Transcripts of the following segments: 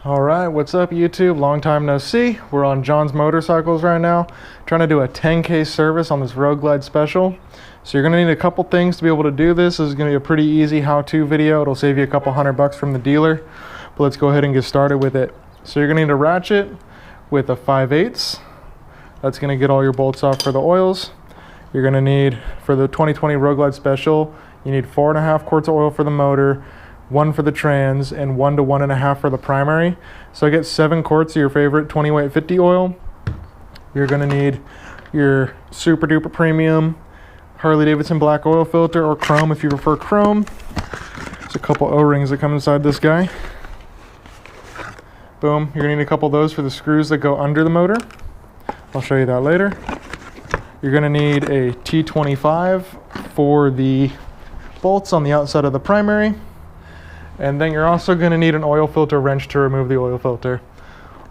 Alright, what's up YouTube? Long time no see. We're on John's Motorcycles right now, trying to do a 10K service on this Road Glide Special. So you're going to need a couple things to be able to do this. This is going to be a pretty easy how-to video. It'll save you a couple $100 from the dealer. But let's go ahead and get started with it. So you're going to need a ratchet with a 5/8. That's going to get all your bolts off for the oils. You're going to need, for the 2020 Road Glide Special, you need 4.5 quarts of oil for the motor, 1 for the trans, and 1 to 1.5 for the primary. So I get 7 quarts of your favorite 20 weight 50 oil. You're going to need your super duper premium Harley Davidson black oil filter, or chrome if you prefer chrome. There's a couple O-rings that come inside this guy. Boom. You're going to need a couple of those for the screws that go under the motor. I'll show you that later. You're going to need a T25 for the bolts on the outside of the primary. And then you're also going to need an oil filter wrench to remove the oil filter.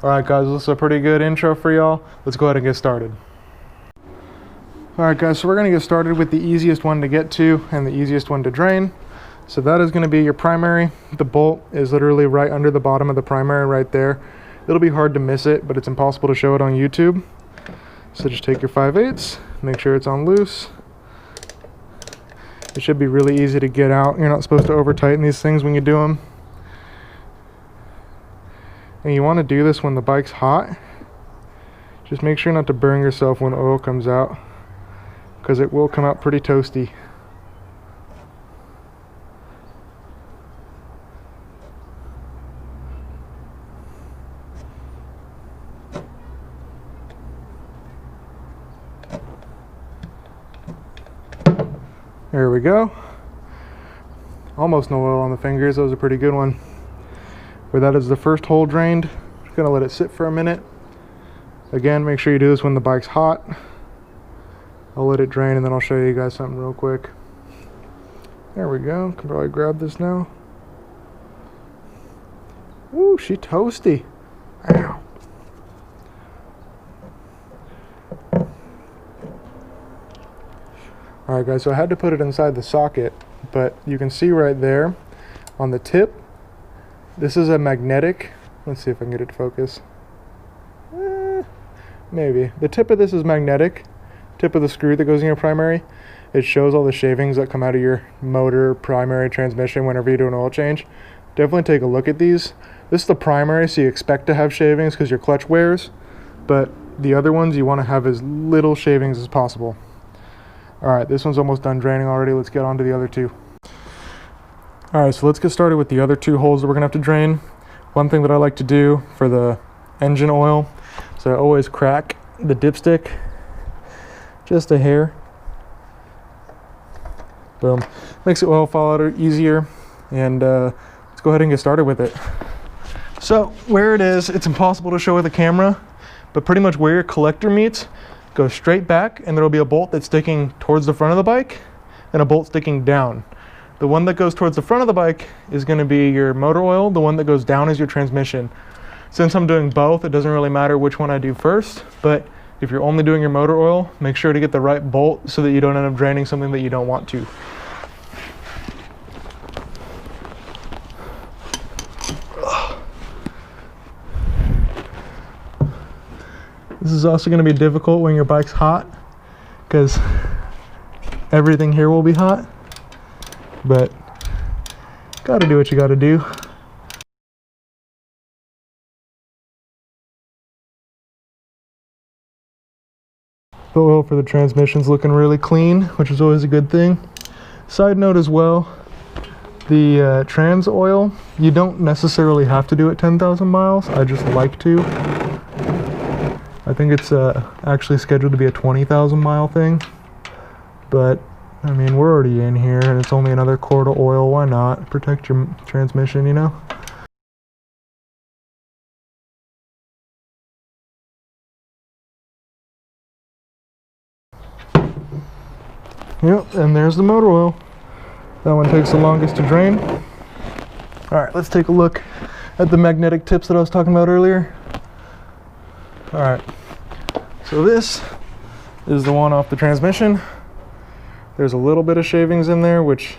Alright guys, this is a pretty good intro for y'all. Let's go ahead and get started. Alright guys, so we're going to get started with the easiest one to get to and the easiest one to drain. So that is going to be your primary. The bolt is literally right under the bottom of the primary right there. It'll be hard to miss it, but it's impossible to show it on YouTube. So just take your 5/8, make sure it's on loose. It should be really easy to get out. You're not supposed to over tighten these things when you do them. And you want to do this when the bike's hot. Just make sure not to burn yourself when the oil comes out, because it will come out pretty toasty. There we go. Almost no oil on the fingers. That was a pretty good one. Where that is the first hole drained. Just gonna let it sit for a minute. Again, make sure you do this when the bike's hot. I'll let it drain and then I'll show you guys something real quick. There we go. Can probably grab this now. Ooh, she toasty. Ow. Alright guys, so I had to put it inside the socket, but you can see right there on the tip, this is a magnetic. Let's see if I can get it to focus. Maybe. The tip of this is magnetic. Tip of the screw that goes in your primary. It shows all the shavings that come out of your motor, primary, transmission whenever you do an oil change. Definitely take a look at these. This is the primary, so you expect to have shavings because your clutch wears, but the other ones you want to have as little shavings as possible. Alright, this one's almost done draining already. Let's get on to the other two. Alright, so let's get started with the other two holes that we're going to have to drain. One thing that I like to do for the engine oil, so I always crack the dipstick just a hair. Boom. Makes the oil fall out easier, and let's go ahead and get started with it. So where it is, it's impossible to show with a camera, but pretty much where your collector meets, go straight back, and there will be a bolt that's sticking towards the front of the bike and a bolt sticking down. The one that goes towards the front of the bike is going to be your motor oil. The one that goes down is your transmission. Since I'm doing both, it doesn't really matter which one I do first, but if you're only doing your motor oil, make sure to get the right bolt so that you don't end up draining something that you don't want to. This is also going to be difficult when your bike's hot, because everything here will be hot, but gotta do what you gotta do. The oil for the transmission's looking really clean, which is always a good thing. Side note as well, the trans oil, you don't necessarily have to do it 10,000 miles. I just like to. I think it's actually scheduled to be a 20,000 mile thing, but I mean, we're already in here and it's only another quart of oil. Why not? Protect your transmission, you know? Yep, and there's the motor oil. That one takes the longest to drain. Alright, let's take a look at the magnetic tips that I was talking about earlier. Alright, so this is the one off the transmission. There's a little bit of shavings in there, which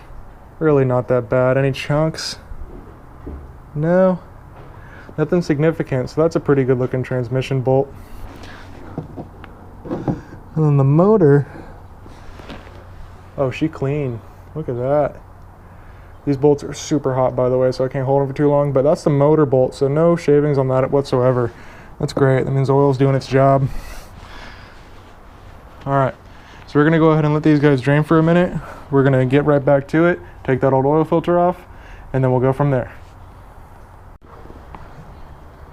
really not that bad. Any chunks? No. Nothing significant, so that's a pretty good looking transmission bolt. And then the motor, oh, she clean. Look at that. These bolts are super hot, by the way, so I can't hold them for too long, but that's the motor bolt, so no shavings on that whatsoever. That's great. That means oil's doing its job. All right, so we're gonna go ahead and let these guys drain for a minute. We're gonna get right back to it, take that old oil filter off, and then we'll go from there.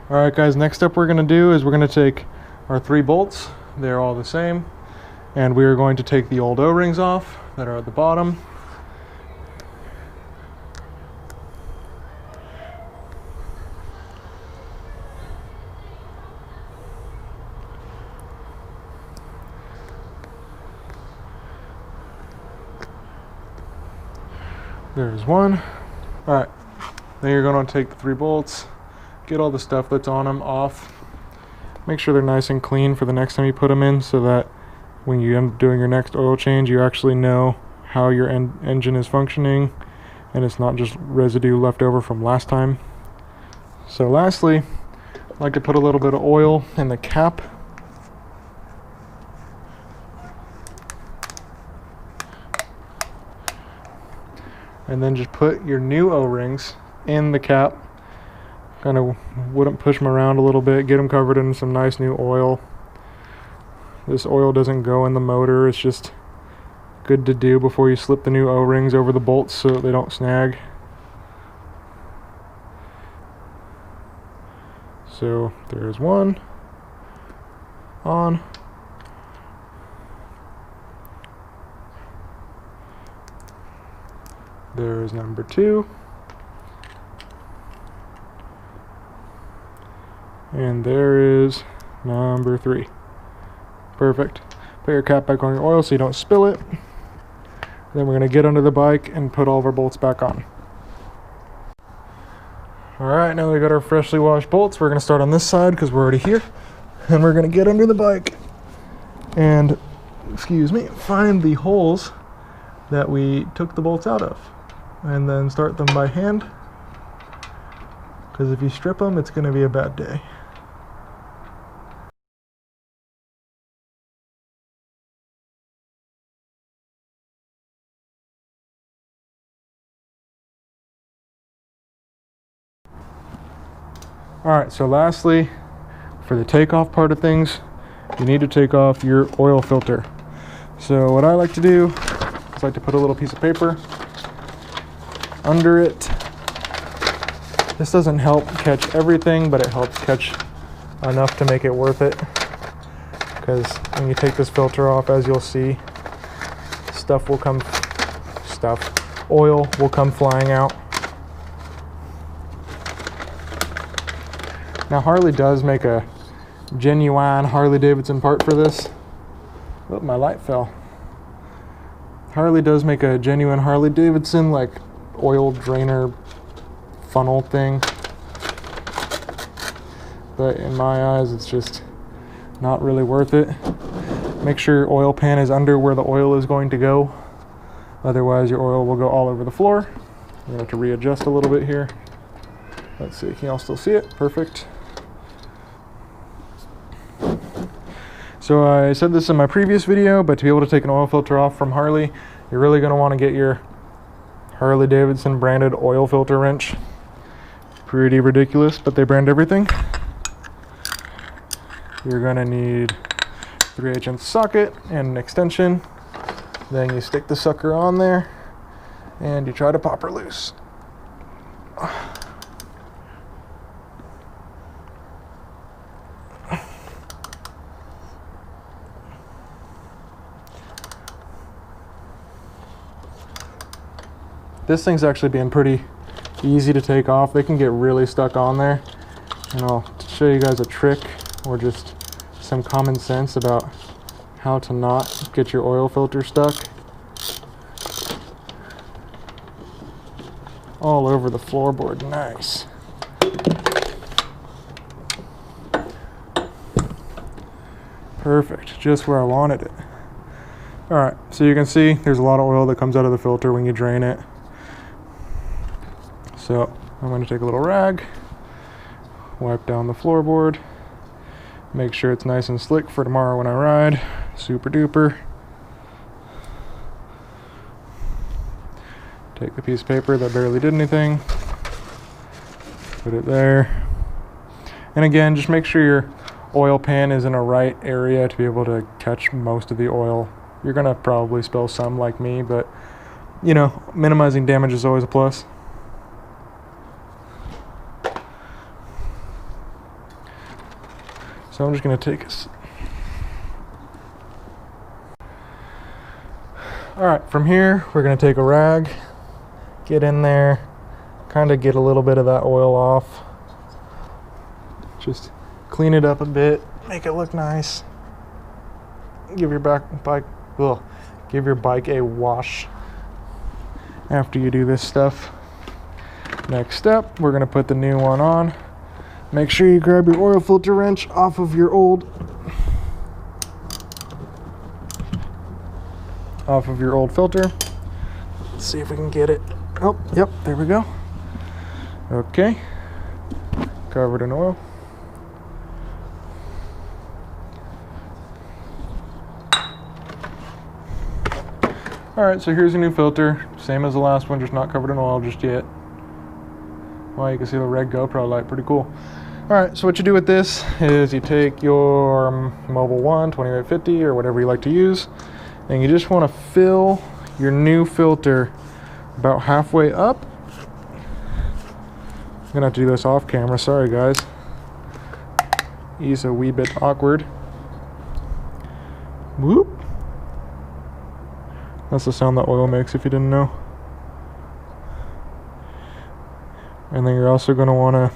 All right, guys, next up we're gonna do is we're gonna take our 3 bolts. They're all the same. And we are going to take the old O-rings off that are at the bottom. There's one. All right, then you're going to take the 3 bolts, get all the stuff that's on them off. Make sure they're nice and clean for the next time you put them in, so that when you end up doing your next oil change, you actually know how your engine is functioning and it's not just residue left over from last time. So lastly, I like to put a little bit of oil in the cap. And then just put your new O-rings in the cap. Kind of wouldn't push them around a little bit, get them covered in some nice new oil. This oil doesn't go in the motor, it's just good to do before you slip the new O-rings over the bolts so they don't snag. So there's one on. There's number 2. And there is number 3. Perfect. Put your cap back on your oil so you don't spill it. Then we're going to get under the bike and put all of our bolts back on. Alright, now we got our freshly washed bolts. We're going to start on this side because we're already here. And we're going to get under the bike and, excuse me, find the holes that we took the bolts out of. And then start them by hand. Because if you strip them, it's going to be a bad day. Alright, so lastly, for the takeoff part of things, you need to take off your oil filter. So what I like to do is I like to put a little piece of paper under it. This doesn't help catch everything, but it helps catch enough to make it worth it. Because when you take this filter off, as you'll see, oil will come flying out. Now Harley does make a genuine Harley Davidson part for this. Oh, my light fell. Harley does make a genuine Harley Davidson like oil drainer funnel thing. But in my eyes, it's just not really worth it. Make sure your oil pan is under where the oil is going to go. Otherwise your oil will go all over the floor. I'm going to have to readjust a little bit here. Let's see, can y'all still see it? Perfect. So I said this in my previous video, but to be able to take an oil filter off from Harley, you're really going to want to get your Harley Davidson branded oil filter wrench. Pretty ridiculous, but they brand everything. You're going to need a 3/8" socket and an extension. Then you stick the sucker on there and you try to pop her loose. This thing's actually been pretty easy to take off. They can get really stuck on there. And I'll show you guys a trick or just some common sense about how to not get your oil filter stuck all over the floorboard. Nice. Perfect, just where I wanted it. All right, so you can see there's a lot of oil that comes out of the filter when you drain it. So I'm going to take a little rag, Wipe down the floorboard. Make sure it's nice and slick for tomorrow when I ride. Super duper. Take the piece of paper that barely did anything. Put it there. And again, just make sure your oil pan is in a right area to be able to catch most of the oil. You're gonna probably spill some like me, but you know, minimizing damage is always a plus. So I'm just gonna take a Alright, from here we're gonna take a rag, get in there, kind of get a little bit of that oil off. Just clean it up a bit, make it look nice. Give your bike a wash after you do this stuff. Next step, we're gonna put the new one on. Make sure you grab your oil filter wrench off of your old filter. Let's see if we can get it. Oh, yep, there we go. Okay, covered in oil. Alright, so here's a new filter. Same as the last one, just not covered in oil just yet. Well, you can see the red GoPro light, pretty cool. Alright, so what you do with this is you take your Mobil 1 2850 or whatever you like to use, and you just want to fill your new filter about halfway up. I'm gonna have to do this off camera, sorry guys. He's a wee bit awkward. Whoop. That's the sound that oil makes if you didn't know. And then you're also going to want to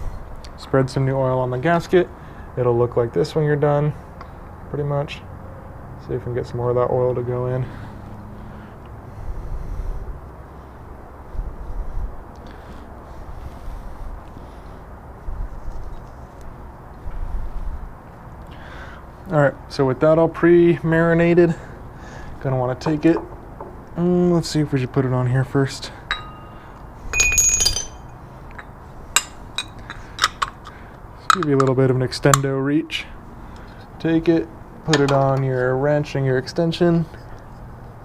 spread some new oil on the gasket. It'll look like this when you're done, pretty much. See if we can get some more of that oil to go in. Alright, so with that all pre-marinated, gonna want to take it. Let's see if we should put it on here first. Give you a little bit of an extendo reach. Take it, put it on your wrench and your extension.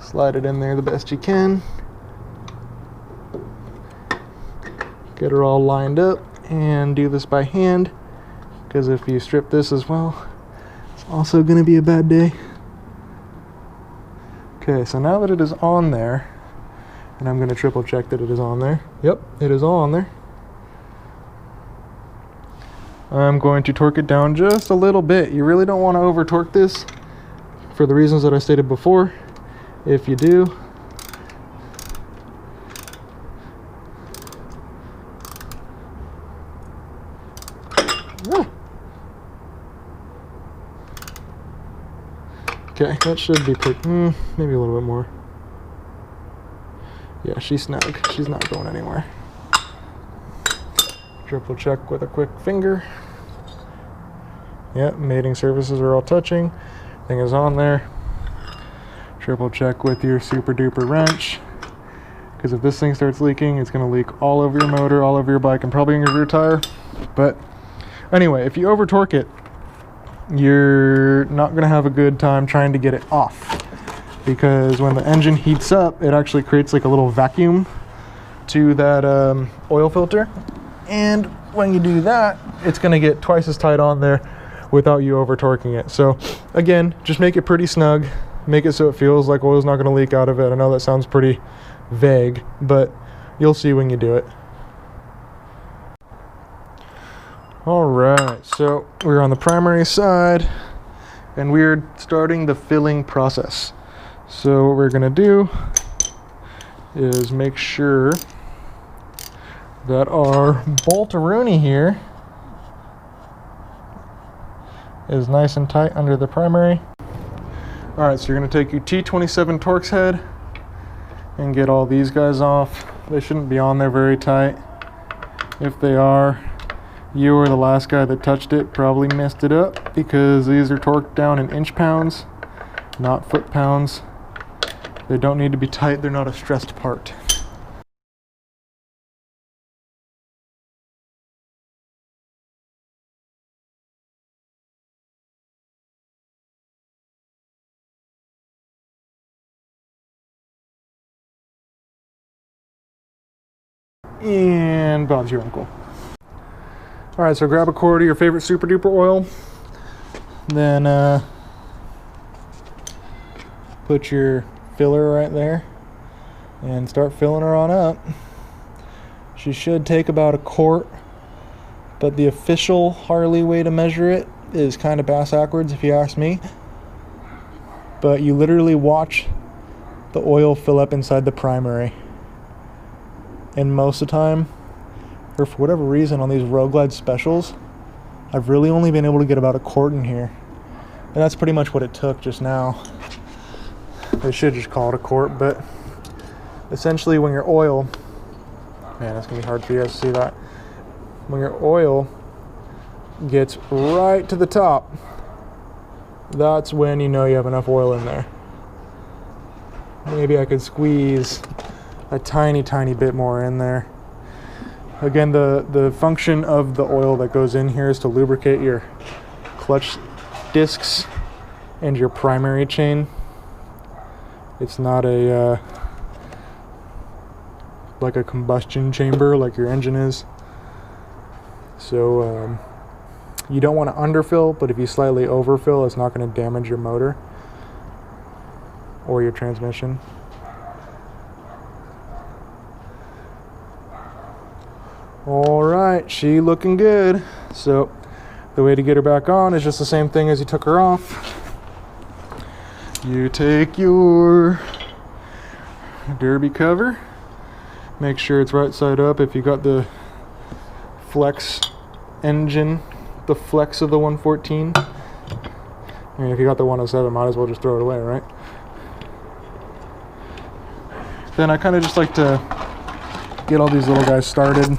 Slide it in there the best you can. Get her all lined up and do this by hand, because if you strip this as well, it's also going to be a bad day. Okay, so now that it is on there, and I'm going to triple check that it is on there. Yep, it is all on there. I'm going to torque it down just a little bit. You really don't want to over torque this for the reasons that I stated before. If you do, okay, that should be pretty, maybe a little bit more. Yeah, she's snug. She's not going anywhere. Triple check with a quick finger. Yep, mating surfaces are all touching. Thing is on there. Triple check with your super duper wrench, because if this thing starts leaking, it's going to leak all over your motor, all over your bike, and probably in your rear tire. But anyway, if you over torque it, you're not going to have a good time trying to get it off, because when the engine heats up, it actually creates like a little vacuum to that oil filter, and when you do that, it's going to get twice as tight on there without you over torquing it. So again, just make it pretty snug, make it so it feels like oil's not going to leak out of it. I know that sounds pretty vague, but you'll see when you do it. Alright, so we're on the primary side and we're starting the filling process. So what we're going to do is make sure that our boltaroonie here is nice and tight under the primary. Alright, so you're going to take your T27 Torx head and get all these guys off. They shouldn't be on there very tight. If they are, you or the last guy that touched it probably messed it up, because these are torqued down in inch pounds, not foot pounds. They don't need to be tight, they're not a stressed part. and Bob's your uncle. All right, so grab a quart of your favorite super duper oil, then put your filler right there and start filling her on up. She should take about a quart, but the official Harley way to measure it is kind of bass-backwards if you ask me. But you literally watch the oil fill up inside the primary. And most of the time, or for whatever reason on these Road Glide specials, I've really only been able to get about a quart in here. And that's pretty much what it took just now. They should just call it a quart, but essentially when your oil, man, that's gonna be hard for you guys to see that. When your oil gets right to the top, that's when you know you have enough oil in there. Maybe I could squeeze a tiny bit more in there. Again, the function of the oil that goes in here is to lubricate your clutch discs and your primary chain. It's not a like a combustion chamber like your engine is. So you don't want to underfill, but if you slightly overfill, it's not going to damage your motor or your transmission. All right, she looking good. So the way to get her back on is just the same thing as you took her off. You take your derby cover, make sure it's right side up. If you got the flex engine, the flex of the 114, I mean, if you got the 107, might as well just throw it away, right? Then I kind of just like to get all these little guys started.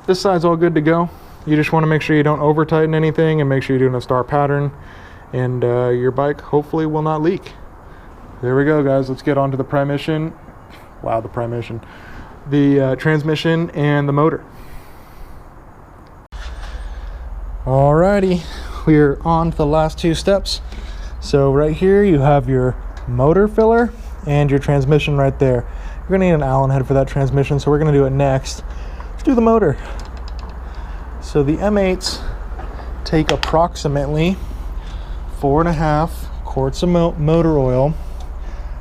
This side's all good to go. You just want to make sure you don't over tighten anything and make sure you're doing a star pattern, and your bike hopefully will not leak. There we go, guys. Let's get on to the transmission. Wow, the transmission. The transmission and the motor. Alrighty, we're on to the last two steps. So right here you have your motor filler and your transmission right there. You're gonna need an Allen head for that transmission, so we're gonna do it next. Let's do the motor. So the M8s take approximately 4.5 quarts of motor oil.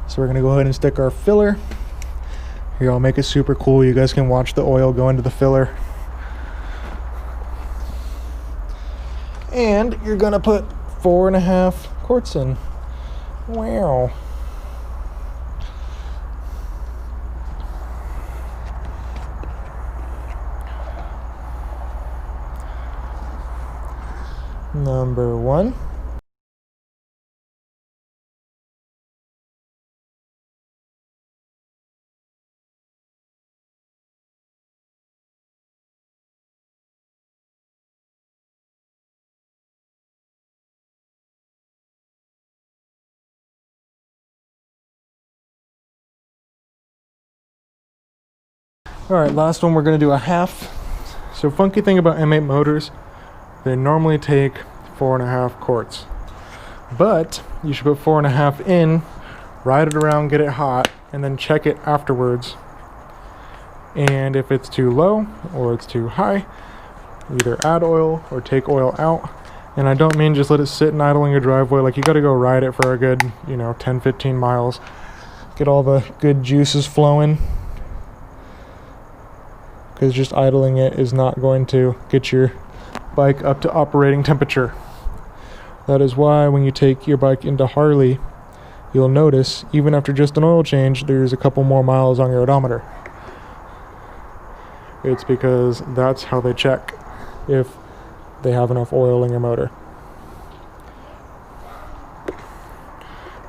So we're gonna go ahead and stick our filler. Here, I'll make it super cool. You guys can watch the oil go into the filler. And you're gonna put 4.5 quarts in. Wow. Number 1. Alright, last one, we're going to do a half. So funky thing about M8 motors, they normally take 4.5 quarts. But you should put 4.5 in, ride it around, get it hot, and then check it afterwards. And if it's too low or it's too high, either add oil or take oil out. And I don't mean just let it sit and idle in your driveway. Like, you got to go ride it for a good, 10-15 miles. Get all the good juices flowing. Because just idling it is not going to get your bike up to operating temperature. That is why when you take your bike into Harley, you'll notice even after just an oil change, there's a couple more miles on your odometer. It's because that's how they check if they have enough oil in your motor.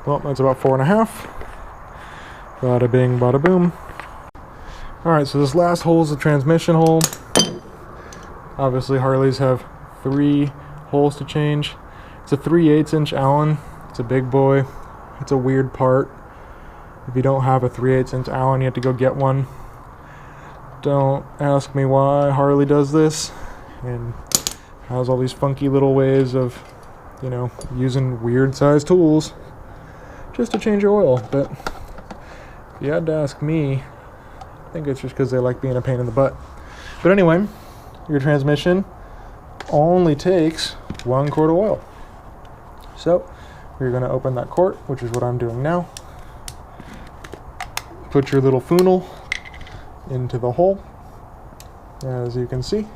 Well, that's about 4.5. Bada bing, bada boom. Alright, so this last hole is the transmission hole. Obviously Harleys have 3 holes to change. It's a 3/8 inch Allen. It's a big boy. It's a weird part. If you don't have a 3/8 inch Allen, you have to go get one. Don't ask me why Harley does this and has all these funky little ways of, you know, using weird sized tools just to change your oil. But if you had to ask me, I think it's just because they like being a pain in the butt. But anyway, your transmission only takes 1 quart of oil. So you're going to open that quart, which is what I'm doing now. Put your little funnel into the hole, as you can see.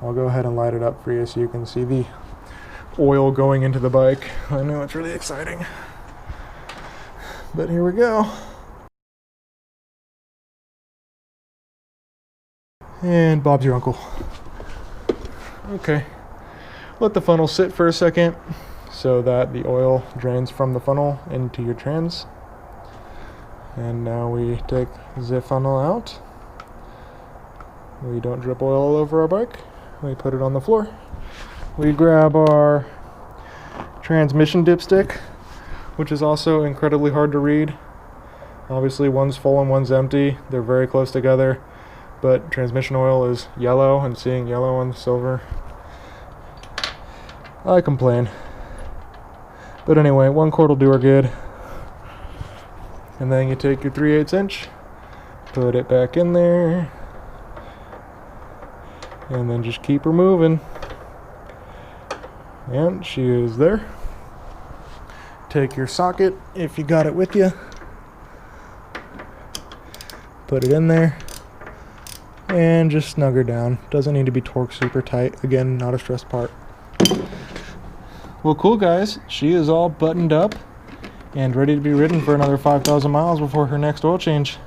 I'll go ahead and light it up for you so you can see the oil going into the bike. I know it's really exciting, but here we go. And Bob's your uncle. Okay, let the funnel sit for a second so that the oil drains from the funnel into your trans. And now we take the funnel out. We don't drip oil all over our bike. We put it on the floor. We grab our transmission dipstick, which is also incredibly hard to read. Obviously one's full and one's empty. They're very close together, but transmission oil is yellow, and seeing yellow on the silver, I complain. But anyway, 1 quart will do her good. And then you take your 3/8 inch, put it back in there, and then just keep her moving. And she is there. Take your socket, if you got it with you, put it in there, and just snug her down. Doesn't need to be torqued super tight. Again, not a stress part. Well, cool guys, she is all buttoned up and ready to be ridden for another 5,000 miles before her next oil change.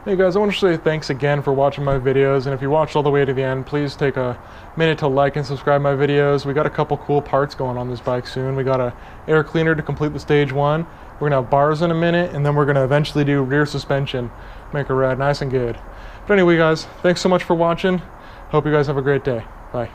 Hey guys, I want to say thanks again for watching my videos, and if you watched all the way to the end, please take a minute to like and subscribe my videos. We got a couple cool parts going on this bike soon. We got a air cleaner to complete the stage 1. We're gonna have bars in a minute, and then we're gonna eventually do rear suspension, make her ride nice and good. But anyway guys, thanks so much for watching. Hope you guys have a great day. Bye.